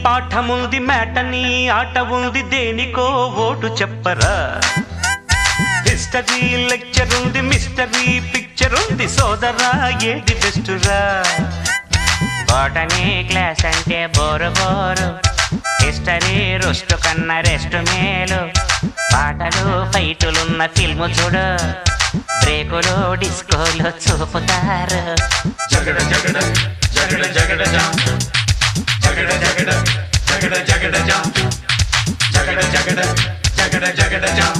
పాఠముంది matinee ఆట ఉంది దేనికో ఓటు చెప్పరా హిస్టరీ లెక్చర్ ఉంది మిస్టరీ పిక్చర్ ఉంది సోదరా ఏది బెస్టురా బోటనీ క్లాస్ అంటే బోరు బోరు హిస్టరీ రుస్ట్ కన్నా రెస్ట్ మేలు పాటలు ఫైటులున్న ఫిల్ము చూడు బ్రేకులు డిస్కోలు చూపుతారు జగడ జగడ జగడ జగడ జాం జగడ జగడ జగడ జగడ జాం జగడ జగడ జగడ జగడ జాం